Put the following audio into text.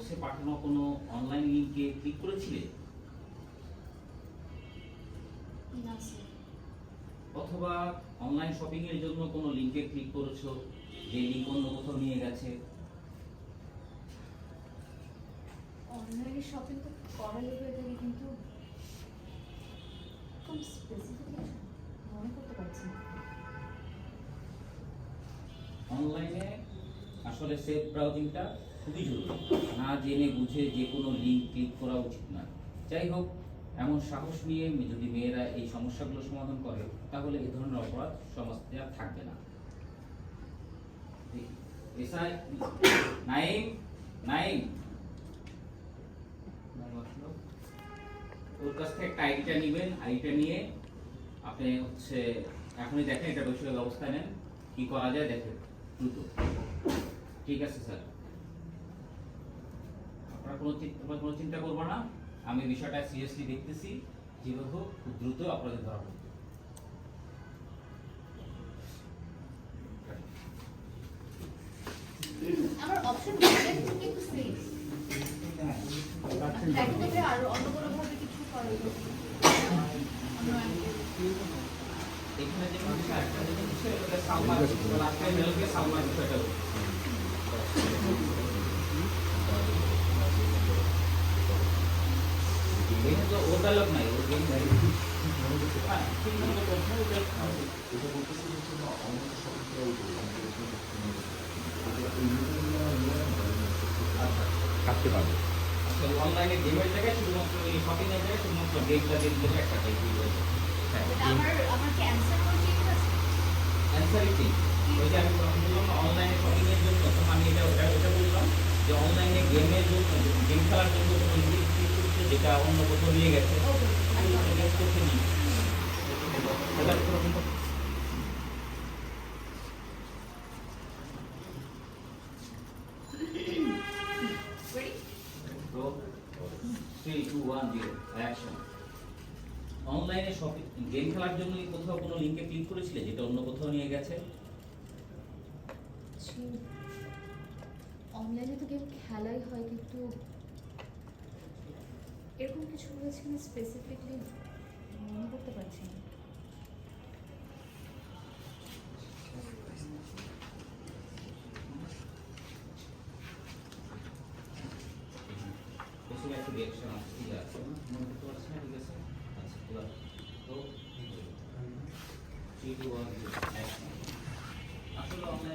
ইনবক্সে পাঠানো কোনো অনলাইন লিংকে ক্লিক করেছিলে? না স্যার। অথবা অনলাইন শপিং এর জন্য কোনো লিংকে ক্লিক করেছো, যে লিংক অন্য কোথাও নিয়ে গেছে? অনলাইনে শপিং তো করা লেগে থাকে, কিন্তু কোন স্পেসিফিক মনে করতে পারছি না। অনলাইনে আসলে সেফ ব্রাউজিংটা খুবই জরুরি। না জেনে বুঝে যে কোনো লিংক ক্লিক করা উচিত না। যাই হোক, এমন সাহস নিয়ে যদি মেয়েরা এই সমস্যাগুলো সমাধান করে, তাহলে এই ধরনের অপরাধ সমাজে আর থাকবে না। এসআই নাইম, নাইম ওর কাছ থেকে একটা আইডিটা নেবেন। আইডিটা নিয়ে আপনি এখনই দেখেন, এটা বৈষয়িক ব্যবস্থা নেন, কি করা যায় দেখেন দ্রুত। ঠিক আছে স্যার, আপনারা কোনো চিন্তা করবো না। আমি বিষয়টা সিরিয়াসলি দেখতেছি, যেভাবে হোক খুব দ্রুত অপরাধী ধরা পড়বে। আমার অপশন কিন্তু সেম। দেখো তো আর অন্য কোনো ভাবে কিছু করা যাবে। এখানে যে বিষয় একটা যেটা বিষয় ওটা সালমান লাস্টে মেলকে সালমান বিষয়টা এখানে তো ওটা লোক নাই, ওর গেম নাই। হ্যাঁ, ঠিক আছে, প্রশ্ন ওটা এটা বলতেছি হচ্ছে না, অনেক সমস্যা কাটতে পারবে। আসলে অনলাইনে গেমের জায়গায় শুধুমাত্র এই শপিং এর জায়গায় শুধুমাত্র গেমটা দিয়ে দিলে একটা টাইপ হয়ে যাবে। হ্যাঁ, আমার কি অ্যানসার কোন ঠিক আছে? অ্যানসারই ঠিক। ওই যে আমি তখন বললাম অনলাইনে শপিং এর জন্য, তখন আমি এটা বললাম যে অনলাইনে গেমের জন্য, গেম খেলার জন্য কোনো লিঙ্ক ক্লিক করছে যেটা অন্য কোথাও নিয়ে গেছে। অনলাইনে শপিং গেম খেলার জন্য কোথাও কোনো লিংকে ক্লিক করেছিলে যেটা অন্য কোথাও নিয়ে গেছে? অনলাইনে তো গেম খেলাই হয়, কিন্তু এরকম কিছু হয়েছে কিনা স্পেসিফিকলি মনে করতে পারছি না। একটা রিঅ্যাকশন আছে, ঠিক আছে, মনে করতে পারছি না, ঠিক আছে। আচ্ছা, তো 3 2 1 আসলে অনলাইন